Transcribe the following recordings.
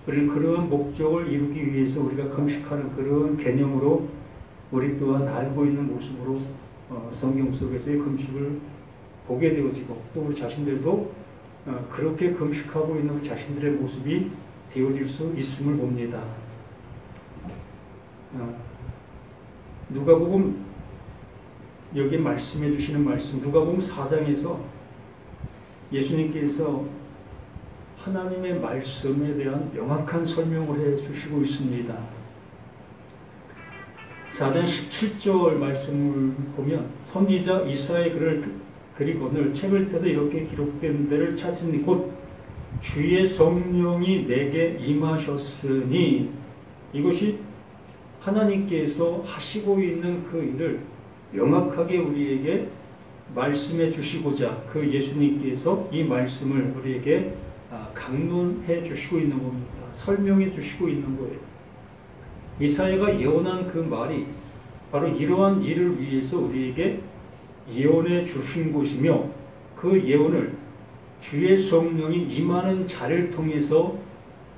우리는 그러한 목적을 이루기 위해서 우리가 금식하는 그런 개념으로 우리 또한 알고 있는 모습으로 성경 속에서의 금식을 보게 되어지고 또 우리 자신들도 그렇게 금식하고 있는 자신들의 모습이 되어질 수 있음을 봅니다. 누가복음 여기 말씀해 주시는 말씀, 누가복음 4장에서 예수님께서 하나님의 말씀에 대한 명확한 설명을 해 주시고 있습니다. 4장 17절 말씀을 보면 선지자 이사야의 글을 드리거늘 책을 펴서 이렇게 기록된 데를 찾으니 곧 주의 성령이 내게 임하셨으니, 이것이 하나님께서 하시고 있는 그 일을 명확하게 우리에게 말씀해 주시고자 그 예수님께서 이 말씀을 우리에게 강론해 주시고 있는 겁니다. 설명해 주시고 있는 거예요. 이사야가 예언한 그 말이 바로 이러한 일을 위해서 우리에게 예언해 주신 것이며, 그 예언을 주의 성령이 임하는 자를 통해서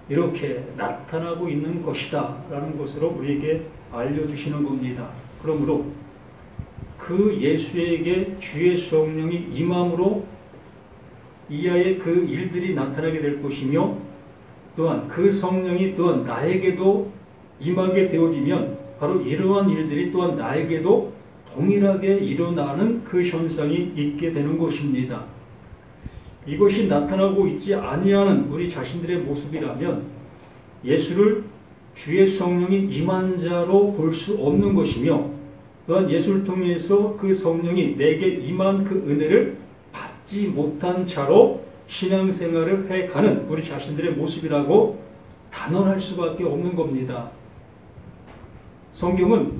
이렇게 나타나고 있는 것이다 라는 것으로 우리에게 알려주시는 겁니다. 그러므로 그 예수에게 주의 성령이 임함으로 이하의 그 일들이 나타나게 될 것이며, 또한 그 성령이 또한 나에게도 임하게 되어지면 바로 이러한 일들이 또한 나에게도 동일하게 일어나는 그 현상이 있게 되는 것입니다. 이것이 나타나고 있지 아니하는 우리 자신들의 모습이라면 예수를 주의 성령이 임한 자로 볼 수 없는 것이며, 또한 예수를 통해서 그 성령이 내게 임한 그 은혜를 받지 못한 자로 신앙생활을 해가는 우리 자신들의 모습이라고 단언할 수밖에 없는 겁니다. 성경은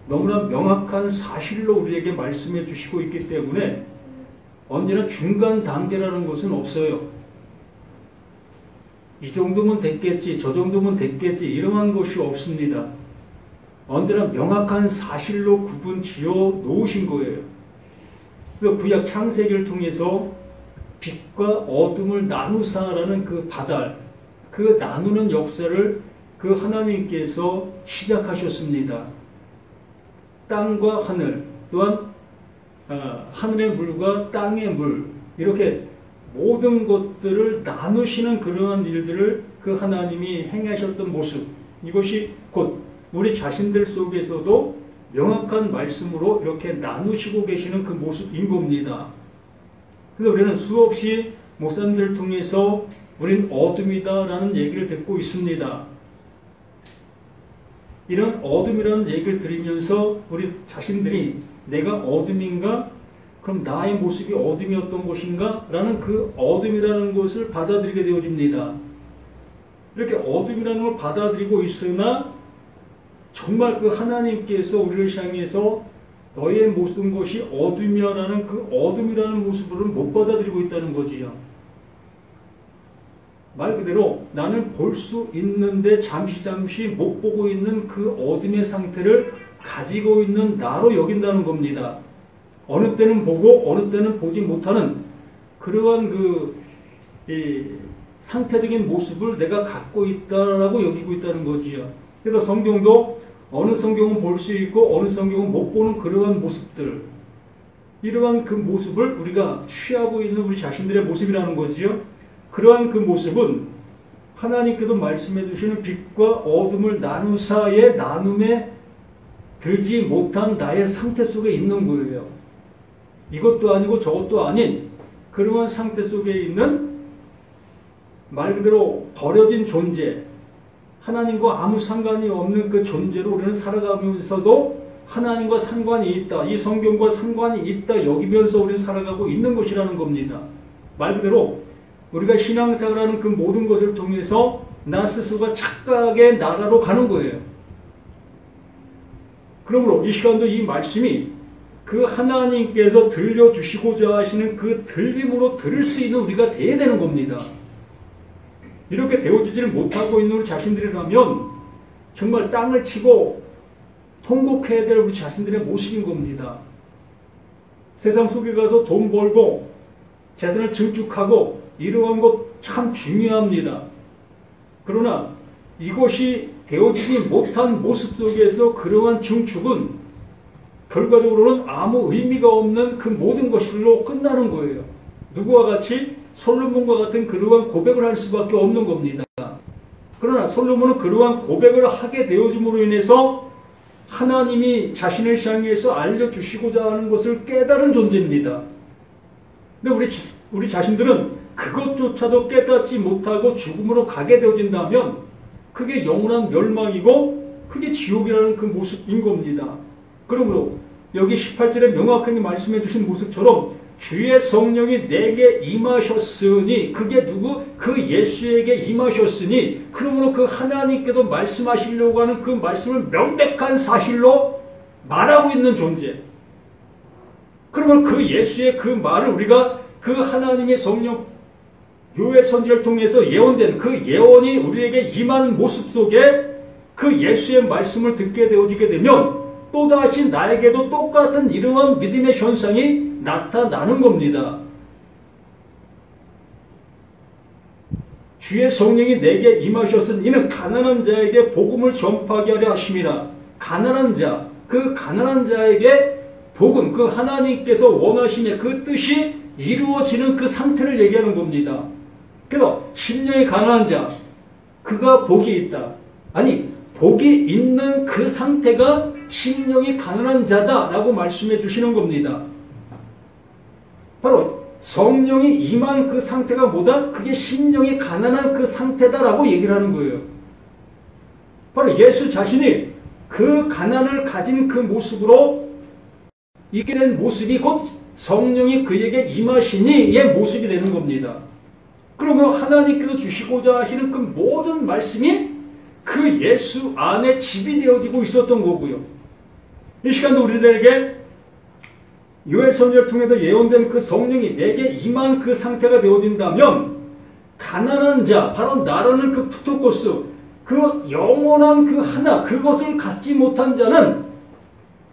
너무나 명확한 사실로 우리에게 말씀해 주시고 있기 때문에 언제나 중간 단계라는 것은 없어요. 이 정도면 됐겠지, 저 정도면 됐겠지, 이러한 것이 없습니다. 언제나 명확한 사실로 구분 지어 놓으신 거예요. 그 구약 창세기를 통해서 빛과 어둠을 나누사라는 그 바달, 그 나누는 역사를 그 하나님께서 시작하셨습니다. 땅과 하늘, 또한 하늘의 물과 땅의 물, 이렇게 모든 것들을 나누시는 그러한 일들을 그 하나님이 행하셨던 모습, 이것이 곧 우리 자신들 속에서도 명확한 말씀으로 이렇게 나누시고 계시는 그 모습인 겁니다. 그래서 우리는 수없이 목사님들을 통해서 우린 어둠이다 라는 얘기를 듣고 있습니다. 이런 어둠이라는 얘기를 들으면서 우리 자신들이 내가 어둠인가? 그럼 나의 모습이 어둠이었던 것인가? 라는 그 어둠이라는 것을 받아들이게 되어집니다. 이렇게 어둠이라는 걸 받아들이고 있으나 정말 그 하나님께서 우리를 향해서 너의 모든 것이 어둠이야라는 그 어둠이라는 모습을 못 받아들이고 있다는 거지요. 말 그대로 나는 볼 수 있는데 잠시 못 보고 있는 그 어둠의 상태를 가지고 있는 나로 여긴다는 겁니다. 어느 때는 보고 어느 때는 보지 못하는 그러한 상태적인 모습을 내가 갖고 있다라고 여기고 있다는 거지요. 그래서 성경도 어느 성경은 볼 수 있고 어느 성경은 못 보는 그러한 모습들, 이러한 그 모습을 우리가 취하고 있는 우리 자신들의 모습이라는 거지요. 그러한 그 모습은 하나님께서 말씀해 주시는 빛과 어둠을 나누사의 나눔에 들지 못한 나의 상태 속에 있는 거예요. 이것도 아니고 저것도 아닌 그러한 상태 속에 있는 말 그대로 버려진 존재, 하나님과 아무 상관이 없는 그 존재로 우리는 살아가면서도 하나님과 상관이 있다, 이 성경과 상관이 있다 여기면서 우리는 살아가고 있는 것이라는 겁니다. 말 그대로 우리가 신앙생활하는 그 모든 것을 통해서 나 스스로가 착각의 나라로 가는 거예요. 그러므로 이 시간도 이 말씀이 그 하나님께서 들려주시고자 하시는 그 들림으로 들을 수 있는 우리가 돼야 되는 겁니다. 이렇게 되어지지를 못하고 있는 우리 자신들이라면 정말 땅을 치고 통곡해야 될 우리 자신들의 모습인 겁니다. 세상 속에 가서 돈 벌고 재산을 증축하고 이러한 것 참 중요합니다. 그러나 이것이 되어지지 못한 모습 속에서 그러한 증축은 결과적으로는 아무 의미가 없는 그 모든 것들로 끝나는 거예요. 누구와 같이? 솔로몬과 같은 그러한 고백을 할 수밖에 없는 겁니다. 그러나 솔로몬은 그러한 고백을 하게 되어짐으로 인해서 하나님이 자신을 향해서 알려주시고자 하는 것을 깨달은 존재입니다. 근데 우리 자신들은 그것조차도 깨닫지 못하고 죽음으로 가게 되어진다면 그게 영원한 멸망이고 그게 지옥이라는 그 모습인 겁니다. 그러므로 여기 18절에 명확하게 말씀해 주신 모습처럼 주의 성령이 내게 임하셨으니, 그게 누구? 그 예수에게 임하셨으니, 그러므로 그 하나님께도 말씀하시려고 하는 그 말씀을 명백한 사실로 말하고 있는 존재. 그러면 그 예수의 그 말을 우리가 그 하나님의 성령 요엘 선지를 통해서 예언된 그 예언이 우리에게 임한 모습 속에 그 예수의 말씀을 듣게 되어지게 되면 또다시 나에게도 똑같은 이러한 믿음의 현상이 나타나는 겁니다. 주의 성령이 내게 임하셨으니 이는 가난한 자에게 복음을 전파하게 하려 하심이라. 가난한 자, 그 가난한 자에게 복음, 그 하나님께서 원하시는 그 뜻이 이루어지는 그 상태를 얘기하는 겁니다. 그래서 심령이 가난한 자, 그가 복이 있다. 아니, 복이 있는 그 상태가 심령이 가난한 자다라고 말씀해 주시는 겁니다. 바로 성령이 임한 그 상태가 뭐다? 그게 심령이 가난한 그 상태다라고 얘기를 하는 거예요. 바로 예수 자신이 그 가난을 가진 그 모습으로 있게 된 모습이 곧 성령이 그에게 임하시니의 모습이 되는 겁니다. 그러면 하나님께서 주시고자 하시는 그 모든 말씀이 그 예수 안에 집이 되어지고 있었던 거고요. 이 시간도 우리들에게 요엘 선지를 통해서 예언된 그 성령이 내게 임한 그 상태가 되어진다면 가난한 자, 바로 나라는 그 푸토코스, 그 영원한 그 하나, 그것을 갖지 못한 자는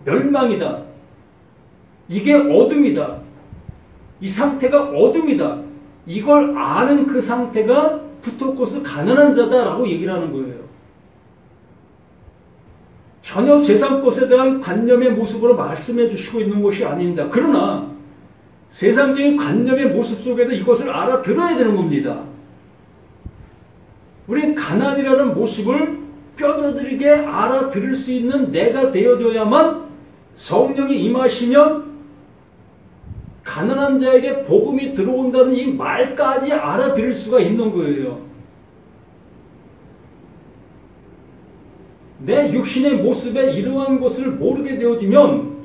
멸망이다. 이게 어둠이다. 이 상태가 어둠이다. 이걸 아는 그 상태가 푸토코스 가난한 자다라고 얘기를 하는 거예요. 전혀 세상 것에 대한 관념의 모습으로 말씀해 주시고 있는 것이 아닙니다. 그러나 세상적인 관념의 모습 속에서 이것을 알아들어야 되는 겁니다. 우리는 가난이라는 모습을 뼈저리게 알아들을 수 있는 내가 되어줘야만 성령이 임하시면 가난한 자에게 복음이 들어온다는 이 말까지 알아들을 수가 있는 거예요. 내 육신의 모습에 이러한 것을 모르게 되어지면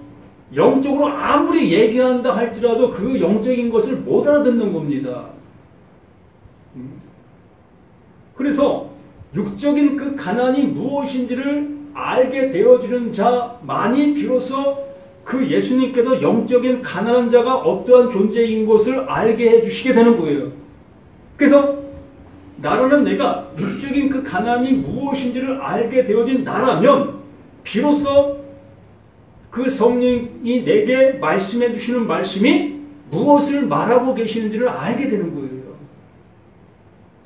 영적으로 아무리 얘기한다 할지라도 그 영적인 것을 못 알아듣는 겁니다. 그래서 육적인 그 가난이 무엇인지를 알게 되어지는 자만이 비로소 그 예수님께서 영적인 가난한 자가 어떠한 존재인 것을 알게 해주시게 되는 거예요. 그래서 나라는 내가 육적인 그 가난이 무엇인지를 알게 되어진 나라면 비로소 그 성령이 내게 말씀해 주시는 말씀이 무엇을 말하고 계시는지를 알게 되는 거예요.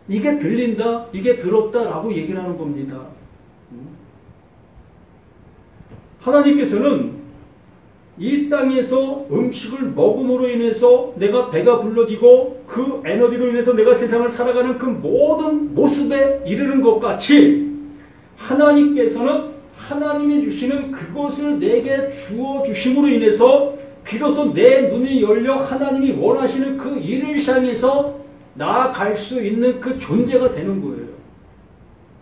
이게 들린다, 이게 들었다라고 얘기를 하는 겁니다. 하나님께서는 이 땅에서 음식을 먹음으로 인해서 내가 배가 불러지고 그 에너지로 인해서 내가 세상을 살아가는 그 모든 모습에 이르는 것 같이 하나님께서는 하나님이 주시는 그것을 내게 주어 주심으로 인해서 비로소 내 눈이 열려 하나님이 원하시는 그 일을 향해서 나아갈 수 있는 그 존재가 되는 거예요.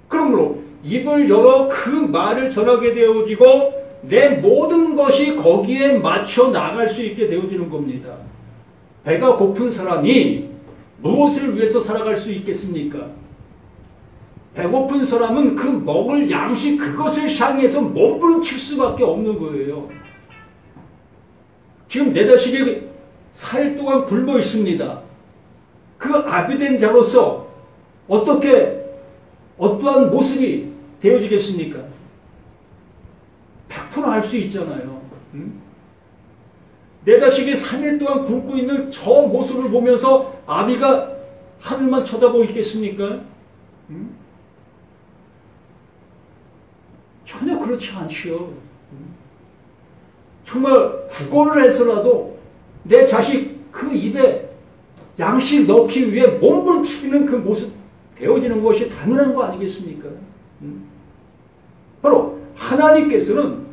그러므로 입을 열어 그 말을 전하게 되어지고 내 모든 것이 거기에 맞춰 나갈 수 있게 되어지는 겁니다. 배가 고픈 사람이 무엇을 위해서 살아갈 수 있겠습니까? 배고픈 사람은 그 먹을 양식 그것을 향해서 몸부림칠 수밖에 없는 거예요. 지금 내 자식이 4일 동안 굶어 있습니다. 그 아비된 자로서 어떠한 모습이 되어지겠습니까? 100% 알 수 있잖아요. 내 자식이 3일 동안 굶고 있는 저 모습을 보면서 아비가 하늘만 쳐다보고 있겠습니까? 전혀 그렇지 않지요. 정말 구걸을 해서라도 내 자식 그 입에 양식 넣기 위해 몸부림치는 그 모습 되어지는 것이 당연한 거 아니겠습니까? 바로 하나님께서는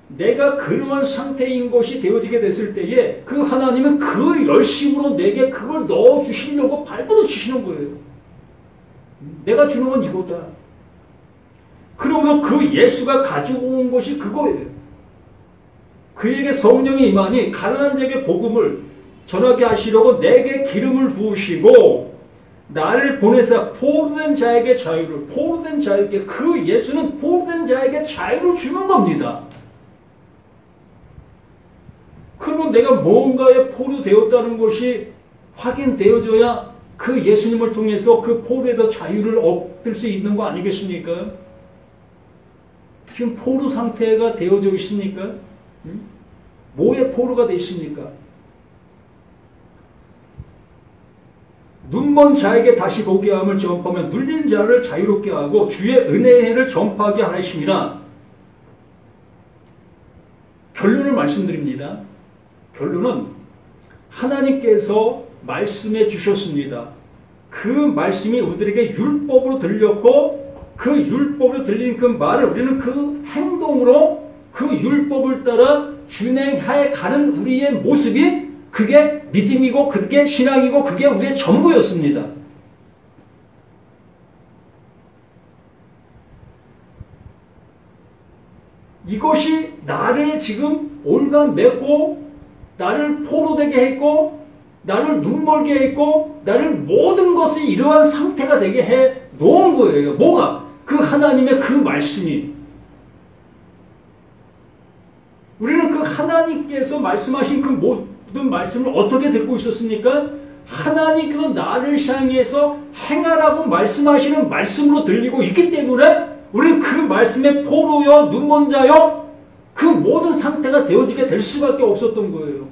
내가 그러한 상태인 것이 되어지게 됐을 때에 그 하나님은 그 열심으로 내게 그걸 넣어주시려고 발버둥 치시는 거예요. 내가 주는 건 이거다. 그러므로 그 예수가 가지고 온 것이 그거예요. 그에게 성령이 임하니 가난한 자에게 복음을 전하게 하시려고 내게 기름을 부으시고 나를 보내사 포로된 자에게 자유를, 포로된 자에게, 그 예수는 포로된 자에게 자유를 주는 겁니다. 그러면 내가 뭔가에 포로되었다는 것이 확인되어져야 그 예수님을 통해서 그 포로에서 자유를 얻을 수 있는 거 아니겠습니까? 지금 포로 상태가 되어져 있습니까? 뭐에 포로가 되어 있습니까? 눈먼 자에게 다시 보게 함을 전파하며 눌린 자를 자유롭게 하고 주의 은혜의 해를 전파하게 하심이라. 결론을 말씀드립니다. 결론은 하나님께서 말씀해 주셨습니다. 그 말씀이 우리들에게 율법으로 들렸고 그 율법으로 들린 그 말을 우리는 그 행동으로 그 율법을 따라 준행해 가는 우리의 모습이 그게 믿음이고 그게 신앙이고 그게 우리의 전부였습니다. 이것이 나를 지금 올가매고 나를 포로되게 했고 나를 눈멀게 했고 나를 모든 것이 이러한 상태가 되게 해 놓은 거예요. 뭐가? 그 하나님의 그 말씀이. 우리는 그 하나님께서 말씀하신 그 모든 말씀을 어떻게 듣고 있었습니까? 하나님께서 나를 향해서 행하라고 말씀하시는 말씀으로 들리고 있기 때문에 우리는 그 말씀의 포로여 눈먼 자여 그 모든 상태가 되어지게 될 수밖에 없었던 거예요.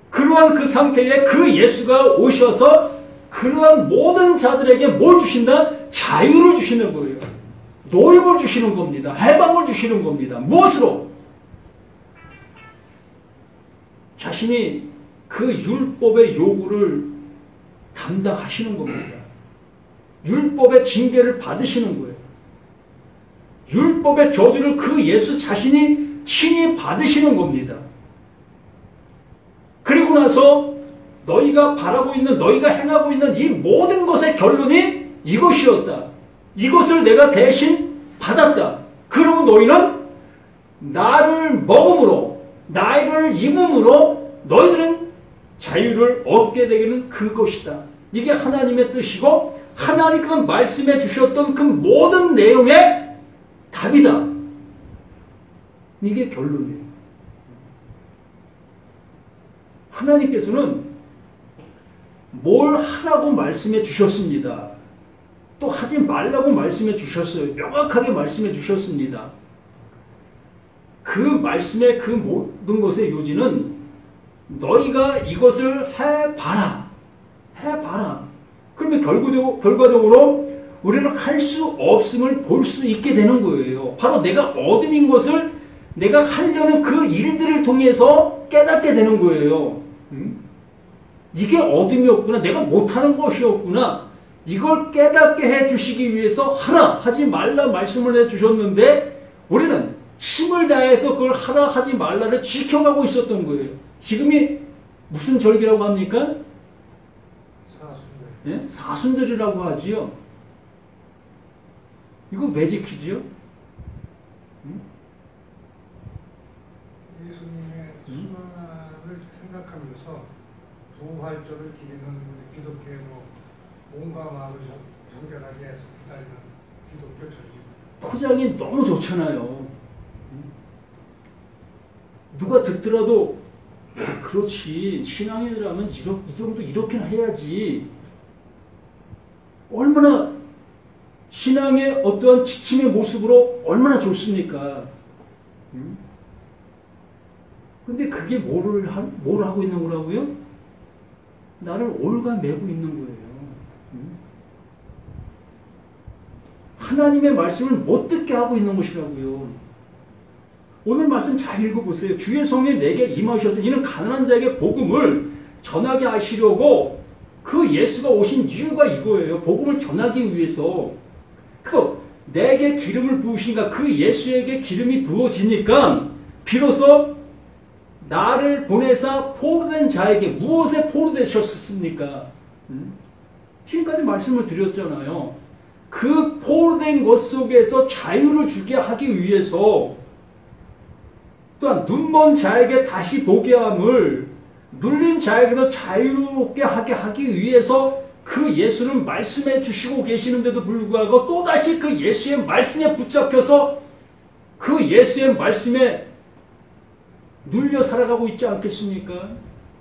그러한 그 상태에 그 예수가 오셔서 그러한 모든 자들에게 뭘 주신다? 자유를 주시는 거예요. 노임을 주시는 겁니다. 해방을 주시는 겁니다. 무엇으로? 자신이 그 율법의 요구를 담당하시는 겁니다. 율법의 징계를 받으시는 거예요. 율법의 저주를 그 예수 자신이 친히 받으시는 겁니다. 그리고 나서 너희가 바라고 있는, 너희가 행하고 있는 이 모든 것의 결론이 이것이었다. 이것을 내가 대신 받았다. 그러면 너희는 나를 먹음으로, 나를 입음으로 너희들은 자유를 얻게 되기는 그것이다. 이게 하나님의 뜻이고 하나님께서 말씀해 주셨던 그 모든 내용의 답이다. 이게 결론이에요. 하나님께서는 뭘 하라고 말씀해 주셨습니다. 또 하지 말라고 말씀해 주셨어요. 명확하게 말씀해 주셨습니다. 그 말씀의 그 모든 것의 요지는 너희가 이것을 해봐라. 해봐라. 그러면 결과적으로 우리는 할 수 없음을 볼 수 있게 되는 거예요. 바로 내가 어둠인 것을 내가 하려는 그 일들을 통해서 깨닫게 되는 거예요. 이게 어둠이었구나. 내가 못하는 것이었구나. 이걸 깨닫게 해주시기 위해서 하라, 하지 말라 말씀을 해주셨는데 우리는 힘을 다해서 그걸 하라, 하지 말라를 지켜가고 있었던 거예요. 지금이 무슨 절기라고 합니까? 사순절. 예? 사순절이라고 하지요. 이거 왜 지키지요? 예수님의 순환을 생각하면서 부활절을 기리는 우리 기독교의 몸과 마음을 정결하게 해서 기다리는 기독교 절기입니다. 포장이 너무 좋잖아요. 누가 듣더라도 야, 그렇지, 신앙인이라면 이 정도 이렇게는 해야지. 얼마나 신앙의 어떠한 지침의 모습으로 얼마나 좋습니까? 근데 그게 뭘 하고 있는 거라고요? 나를 올가매고 있는 거예요. 하나님의 말씀을 못 듣게 하고 있는 것이라고요. 오늘 말씀 잘 읽어보세요. 주의 성령이 내게 임하셔서 이는 가난한 자에게 복음을 전하게 하시려고 그 예수가 오신 이유가 이거예요. 복음을 전하기 위해서. 내게 기름을 부으시니까 그 예수에게 기름이 부어지니까 비로소 나를 보내사 포로된 자에게 무엇에 포로되셨습니까? 지금까지 말씀을 드렸잖아요. 그 포로된 것 속에서 자유를 주게 하기 위해서 또한 눈먼 자에게 다시 보게 함을 눌린 자에게도 자유롭게 하기 위해서 그 예수는 말씀해 주시고 계시는데도 불구하고 또다시 그 예수의 말씀에 붙잡혀서 그 예수의 말씀에 눌려 살아가고 있지 않겠습니까?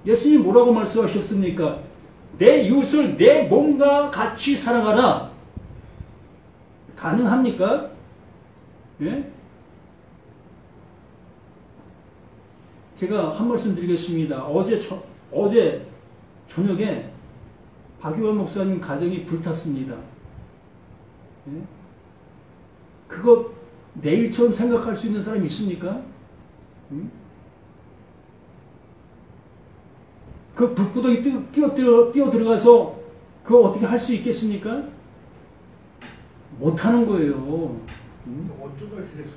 예수님이 뭐라고 말씀하셨습니까? 내 이웃을 내 몸과 같이 사랑하라. 가능합니까? 예? 제가 한 말씀 드리겠습니다. 어제 저녁에 박유환 목사님 가정이 불탔습니다. 예? 그거 내일처럼 생각할 수 있는 사람이 있습니까? 그 불구덩이 뛰어 들어가서 그거 어떻게 할 수 있겠습니까? 못하는 거예요. 어쩌다 그랬습니까?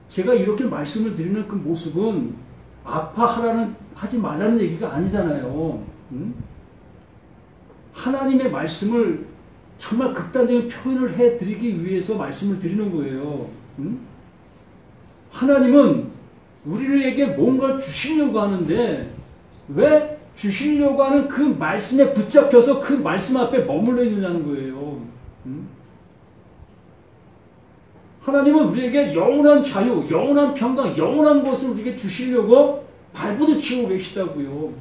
제가 이렇게 말씀을 드리는 그 모습은 하지 말라는 얘기가 아니잖아요. 하나님의 말씀을 정말 극단적인 표현을 해드리기 위해서 말씀을 드리는 거예요. 하나님은 우리에게 뭔가를 주시려고 하는데 왜 주시려고 하는 그 말씀에 붙잡혀서 그 말씀 앞에 머물러 있느냐는 거예요. 하나님은 우리에게 영원한 자유, 영원한 평강, 영원한 것을 우리에게 주시려고 발부듯이고 계시다고요.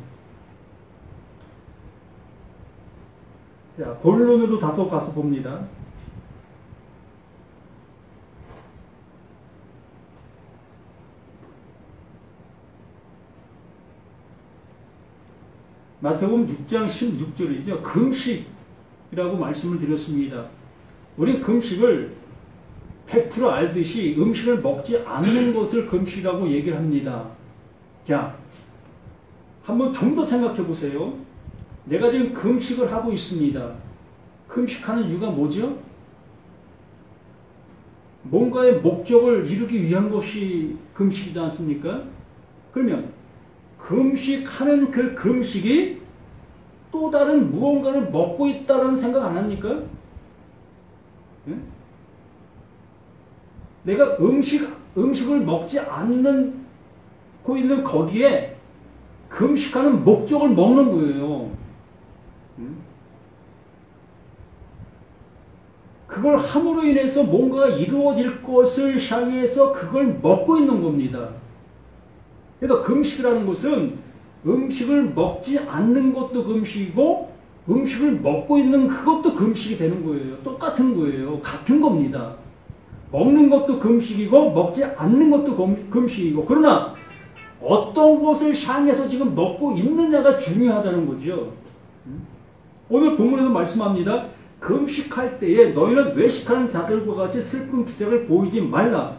자, 본론으로 다소 가서 봅니다. 마태복음 6장 16절이죠. 금식이라고 말씀을 드렸습니다. 우리 금식을 100% 알듯이 음식을 먹지 않는 것을 금식이라고 얘기를 합니다. 자, 한번 좀 더 생각해 보세요. 내가 지금 금식을 하고 있습니다. 금식하는 이유가 뭐죠? 뭔가의 목적을 이루기 위한 것이 금식이지 않습니까? 그러면 금식하는 그 금식이 또 다른 무언가를 먹고 있다는 생각 안 합니까? 예? 내가 음식을 먹지 않고 있는 거기에 금식하는 목적을 먹는 거예요. 그걸 함으로 인해서 뭔가가 이루어질 것을 향해서 그걸 먹고 있는 겁니다. 그래서 금식이라는 것은 음식을 먹지 않는 것도 금식이고 음식을 먹고 있는 그것도 금식이 되는 거예요. 똑같은 거예요. 같은 겁니다. 먹는 것도 금식이고 먹지 않는 것도 금식이고, 그러나 어떤 것을 향해서 지금 먹고 있느냐가 중요하다는 거죠. 오늘 본문에도 말씀합니다. 금식할 때에 너희는 외식하는 자들과 같이 슬픈 기색을 보이지 말라.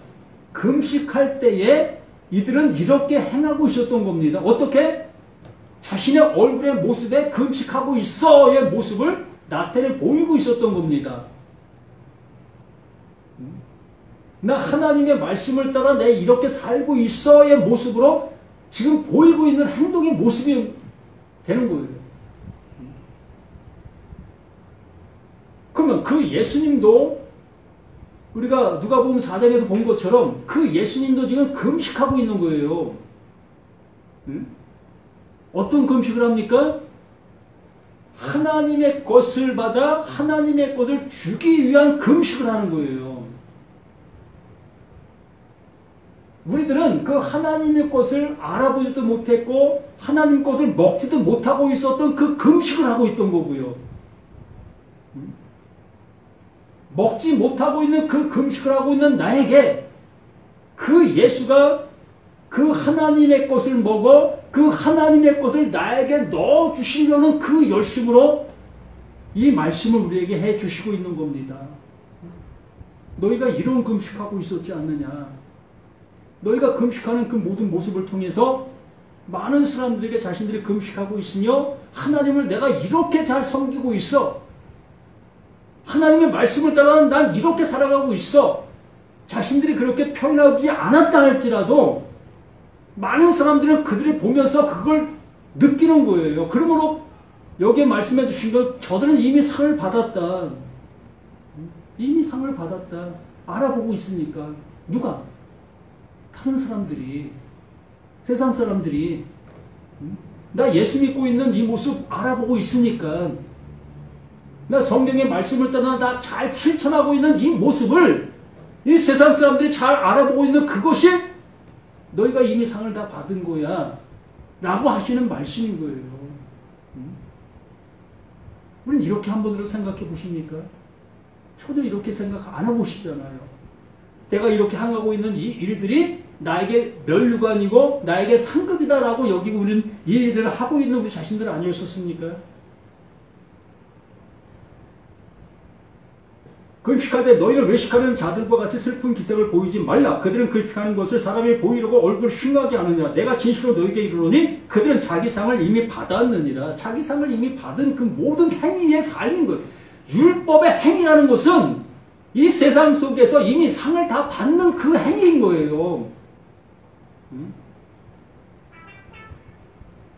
금식할 때에 이들은 이렇게 행하고 있었던 겁니다. 어떻게? 자신의 얼굴의 모습에 금식하고 있어의 모습을 나타내 보이고 있었던 겁니다. 나 하나님의 말씀을 따라 내 이렇게 살고 있어의 모습으로 지금 보이고 있는 행동의 모습이 되는 거예요. 그러면 그 예수님도 우리가 누가복음 4장에서 본 것처럼 그 예수님도 지금 금식하고 있는 거예요. 어떤 금식을 합니까? 하나님의 것을 받아 하나님의 것을 주기 위한 금식을 하는 거예요. 우리들은 그 하나님의 것을 알아보지도 못했고 하나님 것을 먹지도 못하고 있었던 그 금식을 하고 있던 거고요. 먹지 못하고 있는 그 금식을 하고 있는 나에게 그 예수가 그 하나님의 것을 먹어 그 하나님의 것을 나에게 넣어주시려는 그 열심으로 이 말씀을 우리에게 해 주시고 있는 겁니다. 너희가 이런 금식하고 있었지 않느냐. 너희가 금식하는 그 모든 모습을 통해서 많은 사람들에게 자신들이 금식하고 있으며 하나님을 내가 이렇게 잘 섬기고 있어. 하나님의 말씀을 따라 난 이렇게 살아가고 있어. 자신들이 그렇게 표현하지 않았다 할지라도 많은 사람들은 그들이 보면서 그걸 느끼는 거예요. 그러므로 여기에 말씀해 주신 것, 저들은 이미 상을 받았다. 이미 상을 받았다. 알아보고 있으니까. 누가? 다른 사람들이, 세상 사람들이 나 예수 믿고 있는 이 모습 알아보고 있으니까, 나 성경의 말씀을 따라 나 잘 실천하고 있는 이 모습을 이 세상 사람들이 잘 알아보고 있는 그것이 너희가 이미 상을 다 받은 거야 라고 하시는 말씀인 거예요. 우린 이렇게 한 번으로 생각해 보십니까? 저도 이렇게 생각 안 하고 시잖아요. 내가 이렇게 행하고 있는 이 일들이 나에게 면류관이고 나에게 상급이다라고 여기고 우리는 이 일들을 하고 있는 우리 자신들 아니었었습니까? 금식할 때 너희는 외식하는 자들과 같이 슬픈 기색을 보이지 말라. 그들은 금식하는 것을 사람이 보이려고 얼굴 흉하게 하느냐. 내가 진실로 너희에게 이르노니 그들은 자기 상을 이미 받았느니라. 자기 상을 이미 받은 그 모든 행위의 삶인 거예요. 율법의 행위라는 것은 이 세상 속에서 이미 상을 다 받는 그 행위인 거예요.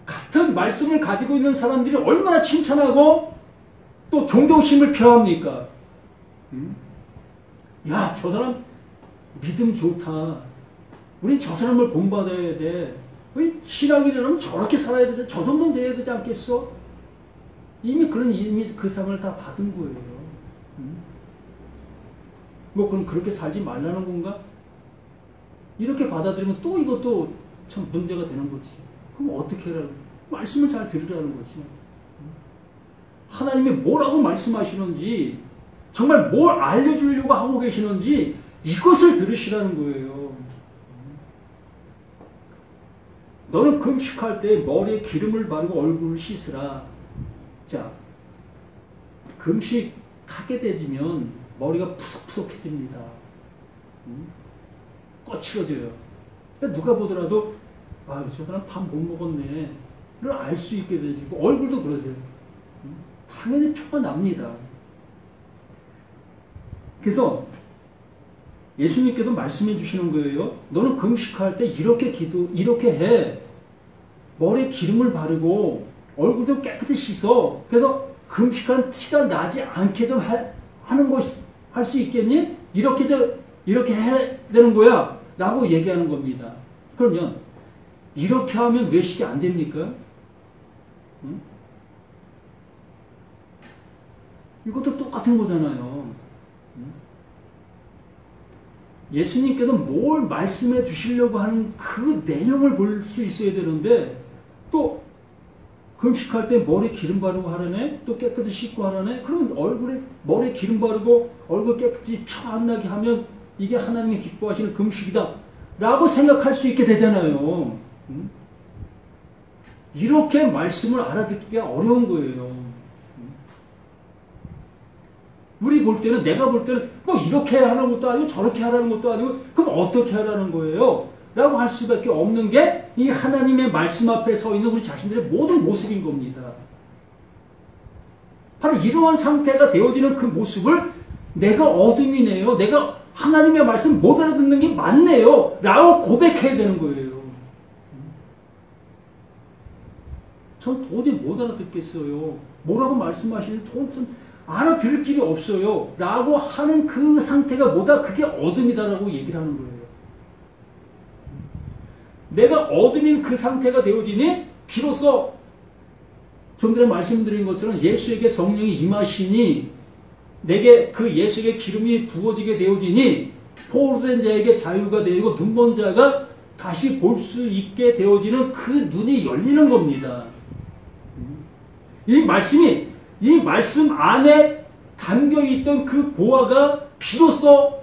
같은 말씀을 가지고 있는 사람들이 얼마나 칭찬하고 또 존경심을 표합니까? 야, 저 사람 믿음 좋다. 우린 저 사람을 본받아야 돼. 신앙이라면 저렇게 살아야 되지. 저 정도 돼야 되지 않겠어? 이미 그 상을 다 받은 거예요. 뭐 그럼 그렇게 살지 말라는 건가? 이렇게 받아들이면 또 이것도 참 문제가 되는 거지. 그럼 어떻게 해라? 말씀을 잘 들으라는 거지. 하나님이 뭐라고 말씀하시는지, 정말 뭘 알려주려고 하고 계시는지 이것을 들으시라는 거예요. 너는 금식할 때 머리에 기름을 바르고 얼굴을 씻으라. 자, 금식하게 되면 머리가 푸석푸석해집니다. 거칠어져요. 그러니까 누가 보더라도 아, 저 사람 밥 못 먹었네 를 알 수 있게 되고, 얼굴도 그러세요. 당연히 표가 납니다. 그래서 예수님께서 말씀해 주시는 거예요. 너는 금식할 때 이렇게 해. 머리에 기름을 바르고 얼굴도 깨끗이 씻어. 그래서 금식한 티가 나지 않게 좀 하는 것 할 수 있겠니? 이렇게 해야 되는 거야 라고 얘기하는 겁니다. 그러면 이렇게 하면 외식이 안 됩니까? 응? 이것도 똑같은 거잖아요. 예수님께서 뭘 말씀해 주시려고 하는 그 내용을 볼 수 있어야 되는데, 또 금식할 때 머리 기름 바르고 하라네, 또 깨끗이 씻고 하라네. 그러면 머리에 기름 바르고 얼굴 깨끗이 펴 안 나게 하면 이게 하나님이 기뻐하시는 금식이다 라고 생각할 수 있게 되잖아요. 이렇게 말씀을 알아듣기가 어려운 거예요. 우리 볼 때는, 내가 볼 때는 뭐 이렇게 하라는 것도 아니고 저렇게 하라는 것도 아니고 그럼 어떻게 하라는 거예요? 라고 할 수밖에 없는 게 이 하나님의 말씀 앞에 서 있는 우리 자신들의 모든 모습인 겁니다. 바로 이러한 상태가 되어지는 그 모습을 내가 어둠이네요, 내가 하나님의 말씀 못 알아듣는 게 맞네요 라고 고백해야 되는 거예요. 전 도저히 못 알아듣겠어요. 뭐라고 말씀하시는지 좀 알아들을 길이 없어요 라고 하는 그 상태가 뭐다? 그게 어둠이다라고 얘기를 하는 거예요. 내가 어둠인 그 상태가 되어지니 비로소 좀 전에 말씀드린 것처럼 예수에게 성령이 임하시니 내게 그 예수에게 기름이 부어지게 되어지니 포로된 자에게 자유가 되고 눈먼 자가 다시 볼 수 있게 되어지는 그 눈이 열리는 겁니다. 이 말씀 안에 담겨있던 그 보화가 비로소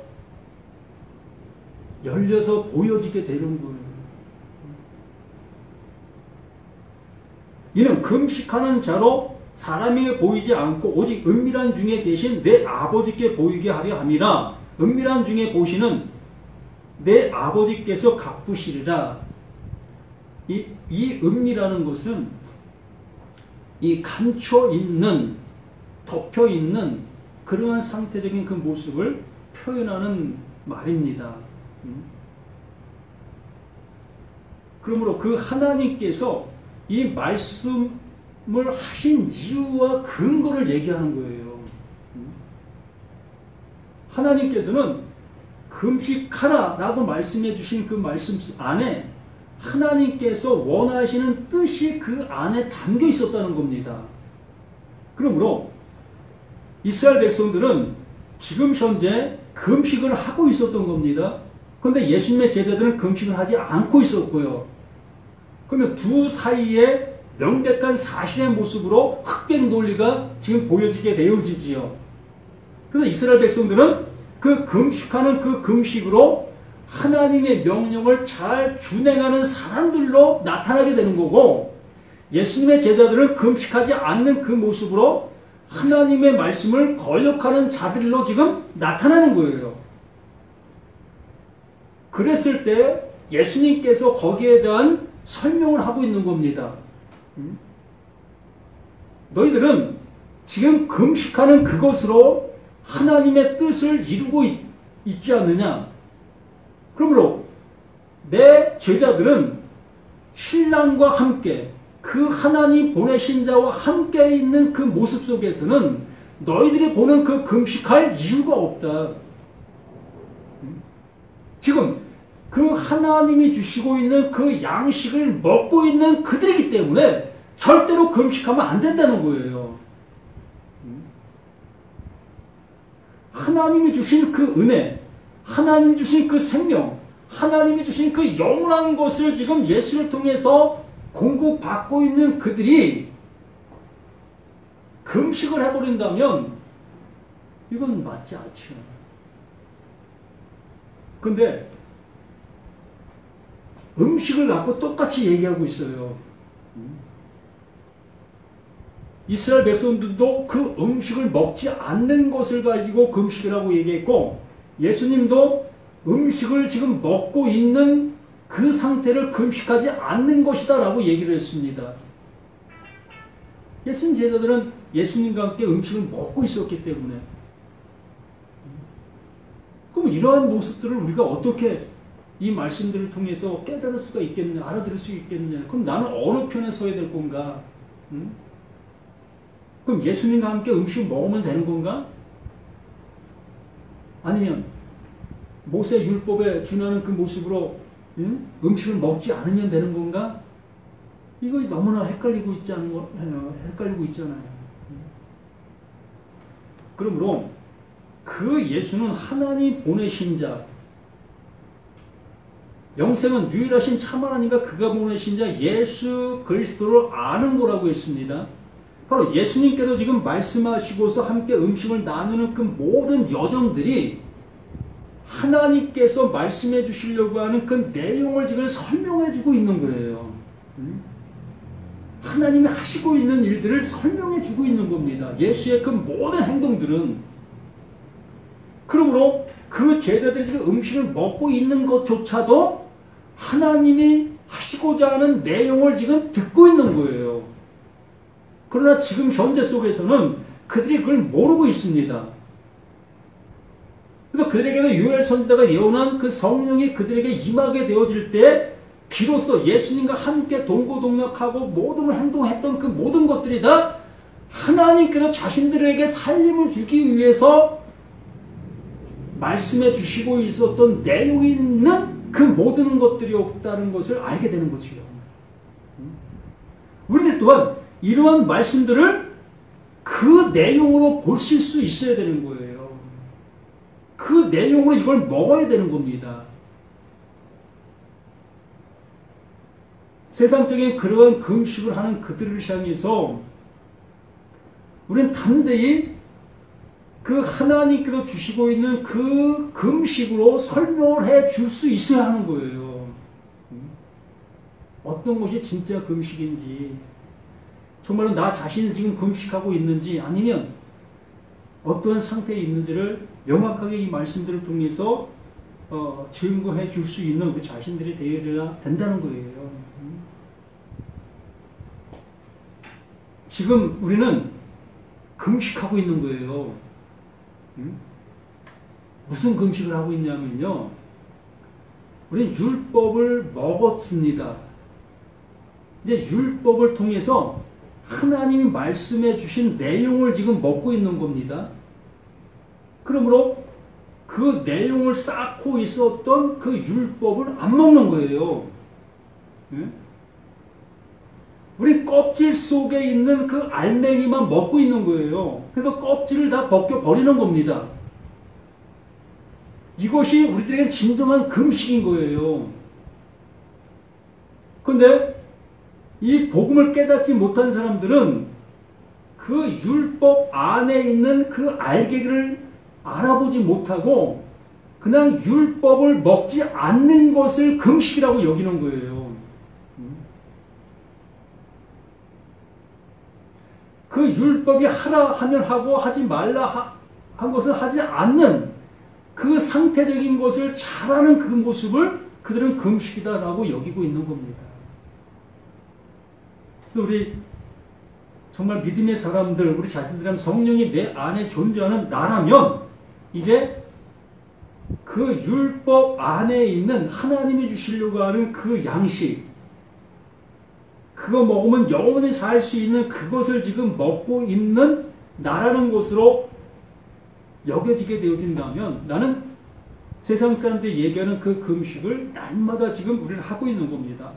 열려서 보여지게 되는 거예요. 이는 금식하는 자로 사람에게 보이지 않고 오직 은밀한 중에 계신 내 아버지께 보이게 하려 함이라. 은밀한 중에 보시는 내 아버지께서 갚으시리라. 이 은밀하는 것은 이 감춰있는, 덮여있는 그러한 상태적인 그 모습을 표현하는 말입니다. 그러므로 그 하나님께서 이 말씀을 하신 이유와 근거를 얘기하는 거예요. 하나님께서는 금식하라 라고 말씀해 주신 그 말씀 안에 하나님께서 원하시는 뜻이 그 안에 담겨 있었다는 겁니다. 그러므로 이스라엘 백성들은 지금 현재 금식을 하고 있었던 겁니다. 그런데 예수님의 제자들은 금식을 하지 않고 있었고요. 그러면 두 사이에 명백한 사실의 모습으로 흑백 논리가 지금 보여지게 되어지지요. 그래서 이스라엘 백성들은 그 금식하는 그 금식으로 하나님의 명령을 잘 준행하는 사람들로 나타나게 되는 거고, 예수님의 제자들은 금식하지 않는 그 모습으로 하나님의 말씀을 거역하는 자들로 지금 나타나는 거예요. 그랬을 때 예수님께서 거기에 대한 설명을 하고 있는 겁니다. 너희들은 지금 금식하는 그것으로 하나님의 뜻을 이루고 있지 않느냐? 그러므로 내 제자들은 신랑과 함께 그 하나님 보내신 자와 함께 있는 그 모습 속에서는 너희들이 보는 그 금식할 이유가 없다. 지금 그 하나님이 주시고 있는 그 양식을 먹고 있는 그들이기 때문에 절대로 금식하면 안 된다는 거예요. 하나님이 주신 그 은혜, 하나님이 주신 그 생명, 하나님이 주신 그 영원한 것을 지금 예수를 통해서 공급받고 있는 그들이 금식을 해버린다면 이건 맞지 않죠. 그런데 음식을 갖고 똑같이 얘기하고 있어요. 이스라엘 백성들도 그 음식을 먹지 않는 것을 가지고 금식이라고 얘기했고, 예수님도 음식을 지금 먹고 있는 그 상태를 금식하지 않는 것이다 라고 얘기를 했습니다. 예수님 제자들은 예수님과 함께 음식을 먹고 있었기 때문에. 그럼 이러한 모습들을 우리가 어떻게 이 말씀들을 통해서 깨달을 수가 있겠느냐, 알아들을 수 있겠느냐. 그럼 나는 어느 편에 서야 될 건가? 그럼 예수님과 함께 음식을 먹으면 되는 건가? 아니면 모세 율법에 준하는 그 모습으로 음식을 먹지 않으면 되는 건가? 이거 너무나 헷갈리고 있잖아요. 그러므로 그 예수는 하나님 보내신 자, 영생은 유일하신 참 하나님과 그가 보내신 자 예수 그리스도를 아는 거라고 했습니다. 바로 예수님께서 지금 말씀하시고서 함께 음식을 나누는 그 모든 여정들이 하나님께서 말씀해 주시려고 하는 그 내용을 지금 설명해 주고 있는 거예요. 하나님이 하시고 있는 일들을 설명해 주고 있는 겁니다. 예수의 그 모든 행동들은. 그러므로 그 제자들이 지금 음식을 먹고 있는 것조차도 하나님이 하시고자 하는 내용을 지금 듣고 있는 거예요. 그러나 지금 현재 속에서는 그들이 그걸 모르고 있습니다. 그래서 그들에게는 요엘 선지자가 예언한 그 성령이 그들에게 임하게 되어질 때 비로소 예수님과 함께 동고동락하고 모든 행동했던 그 모든 것들이 다 하나님께서 자신들에게 살림을 주기 위해서 말씀해 주시고 있었던 내용이 있는 그 모든 것들이 없다는 것을 알게 되는 거지요. 우리들 또한 이러한 말씀들을 그 내용으로 보실 수 있어야 되는 거예요. 그 내용으로 이걸 먹어야 되는 겁니다. 세상적인 그러한 금식을 하는 그들을 향해서 우리는 담대히 그 하나님께서 주시고 있는 그 금식으로 설명을 해 줄 수 있어야 하는 거예요. 어떤 것이 진짜 금식인지, 정말로 나 자신이 지금 금식하고 있는지 아니면 어떠한 상태에 있는지를 명확하게 이 말씀들을 통해서 증거해 줄 수 있는 우리 자신들이 되어야 된다는 거예요. 지금 우리는 금식하고 있는 거예요. 무슨 금식을 하고 있냐면요. 우리는 율법을 먹었습니다. 이제 율법을 통해서 하나님이 말씀해 주신 내용을 지금 먹고 있는 겁니다. 그러므로 그 내용을 쌓고 있었던 그 율법을 안 먹는 거예요. 우리 껍질 속에 있는 그 알맹이만 먹고 있는 거예요. 그래서 껍질을 다 벗겨버리는 겁니다. 이것이 우리들에겐 진정한 금식인 거예요. 그런데 이 복음을 깨닫지 못한 사람들은 그 율법 안에 있는 그 알갱이를 알아보지 못하고 그냥 율법을 먹지 않는 것을 금식이라고 여기는 거예요. 그 율법이 하라 하면 하고 하지 말라 한 것을 하지 않는 그 상태적인 것을 잘하는 그 모습을 그들은 금식이다라고 여기고 있는 겁니다. 우리 정말 믿음의 사람들, 우리 자신들은 성령이 내 안에 존재하는 나라면 이제 그 율법 안에 있는 하나님이 주시려고 하는 그 양식, 그거 먹으면 영원히 살 수 있는 그것을 지금 먹고 있는 나라는 것으로 여겨지게 되어진다면 나는 세상 사람들이 얘기하는 그 금식을 날마다 지금 우리는 하고 있는 겁니다.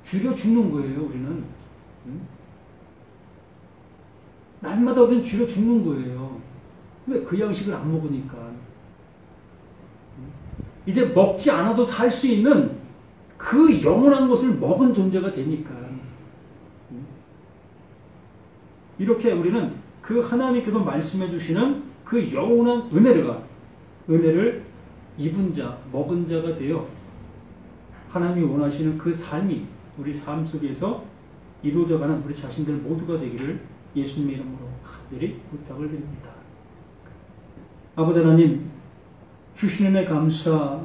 줄여 죽는 거예요, 우리는. 날마다 우리는 줄여 죽는 거예요. 왜? 그 양식을 안 먹으니까. 이제 먹지 않아도 살 수 있는 그 영원한 것을 먹은 존재가 되니까. 이렇게 우리는 그 하나님께서 말씀해 주시는 그 영원한 은혜를 입은 자, 먹은 자가 되어 하나님이 원하시는 그 삶이 우리 삶 속에서 이루어져가는 우리 자신들 모두가 되기를 예수님의 이름으로 간절히 부탁을 드립니다. 아버지 하나님, 주신 은혜 감사